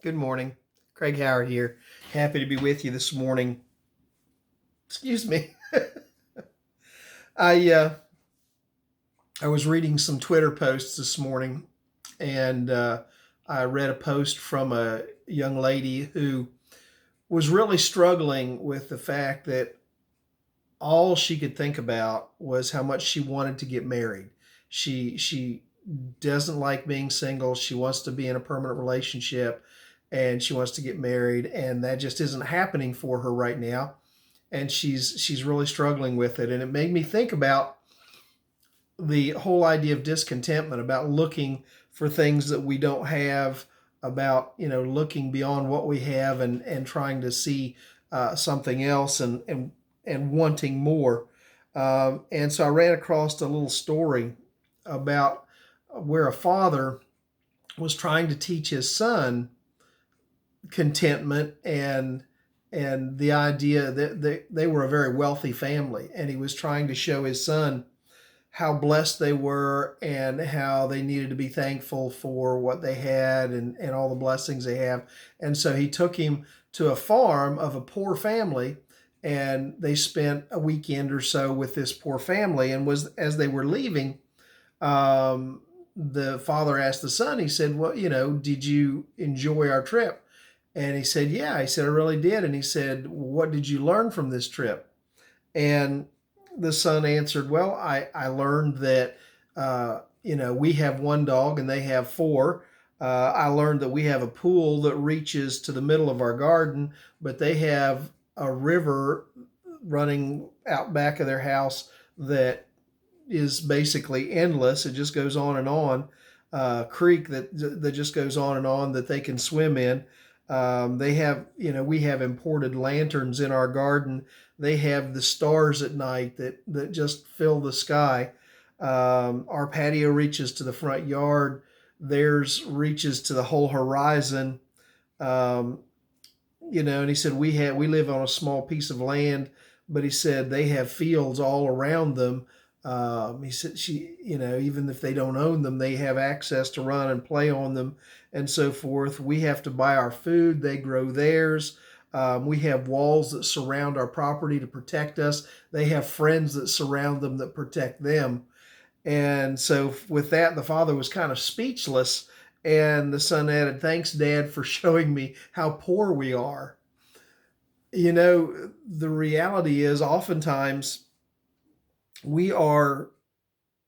Good morning. Craig Howard here. Happy to be with you this morning. Excuse me. I uh, I was reading some Twitter posts this morning, and I read a post from a young lady who was really struggling with the fact that all she could think about was how much she wanted to get married. She doesn't like being single. She wants to be in a permanent relationship, and she wants to get married, and that just isn't happening for her right now. And she's really struggling with it. And it made me think about the whole idea of discontentment, about looking for things that we don't have, about looking beyond what we have and trying to see something else and wanting more. And so I ran across a little story about where a father was trying to teach his son contentment and the idea that they were a very wealthy family, and he was trying to show his son how blessed they were and how they needed to be thankful for what they had and all the blessings they have. And so he took him to a farm of a poor family, and they spent a weekend or so with this poor family. And was as they were leaving, the father asked the son, he said, well, did you enjoy our trip? And he said, yeah. He said, I really did. And he said, what did you learn from this trip? And the son answered, well, I learned that, we have one dog and they have four. I learned that we have a pool that reaches to the middle of our garden, but they have a river running out back of their house that is basically endless. It just goes on and on. Creek that just goes on and on that they can swim in. They have, we have imported lanterns in our garden. They have the stars at night that just fill the sky. Our patio reaches to the front yard. Theirs reaches to the whole horizon. Um, and he said we live on a small piece of land, but he said they have fields all around them. He said even if they don't own them, they have access to run and play on them and so forth. We have to buy our food; they grow theirs. We have walls that surround our property to protect us. They have friends that surround them that protect them. And so with that, the father was kind of speechless. And the son added, thanks, Dad, for showing me how poor we are. The reality is oftentimes we are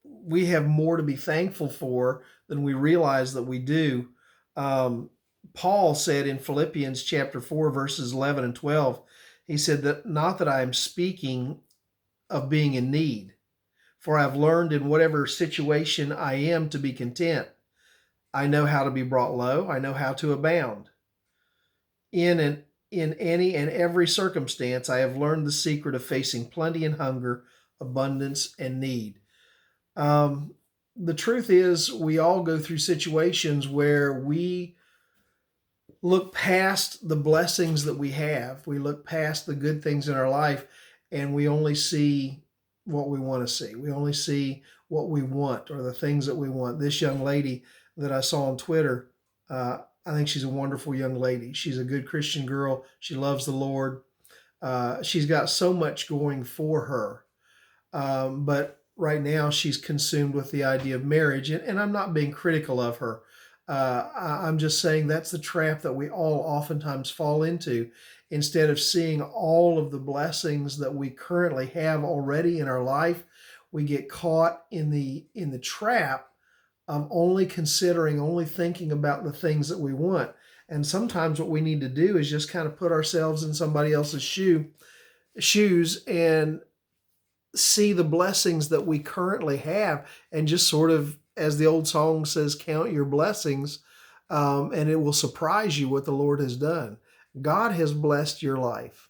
we have more to be thankful for than we realize that we do. Paul said in Philippians chapter 4, verses 11 and 12, he said that not that I am speaking of being in need, for I've learned in whatever situation I am to be content. I know how to be brought low. I know how to abound. In any and every circumstance, I have learned the secret of facing plenty and hunger, abundance and need. Um, the truth is, we all go through situations where we look past the blessings that we have. We look past the good things in our life, and we only see what we want to see. We only see what we want or the things that we want. This young lady that I saw on Twitter, I think she's a wonderful young lady. She's a good Christian girl. She loves the Lord. She's got so much going for her. But right now she's consumed with the idea of marriage. And I'm not being critical of her. I'm just saying that's the trap that we all oftentimes fall into. Instead of seeing all of the blessings that we currently have already in our life, we get caught in the trap of only considering, only thinking about the things that we want. And sometimes what we need to do is just kind of put ourselves in somebody else's shoes and see the blessings that we currently have, and just sort of, as the old song says, count your blessings, and it will surprise you what the Lord has done. God has blessed your life.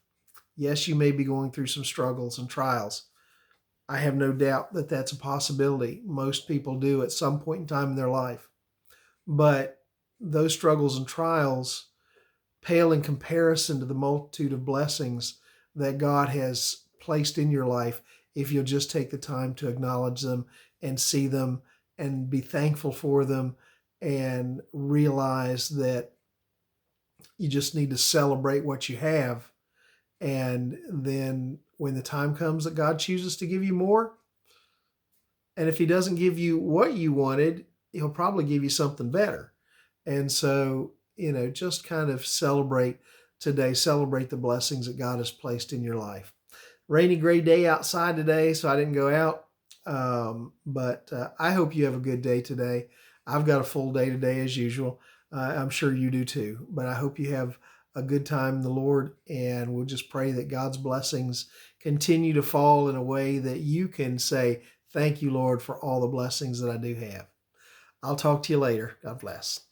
Yes, you may be going through some struggles and trials. I have no doubt that that's a possibility. Most people do at some point in time in their life. But those struggles and trials pale in comparison to the multitude of blessings that God has placed in your life if you'll just take the time to acknowledge them and see them and be thankful for them and realize that You just need to celebrate what you have. And then when the time comes that God chooses to give you more, and if He doesn't give you what you wanted, He'll probably give you something better. And so, just kind of celebrate today, celebrate the blessings that God has placed in your life. Rainy, gray day outside today, so I didn't go out. But I hope you have a good day today. I've got a full day today as usual. I'm sure you do too. But I hope you have a good time in the Lord, and we'll just pray that God's blessings continue to fall in a way that you can say, "Thank you, Lord, for all the blessings that I do have." I'll talk to you later. God bless.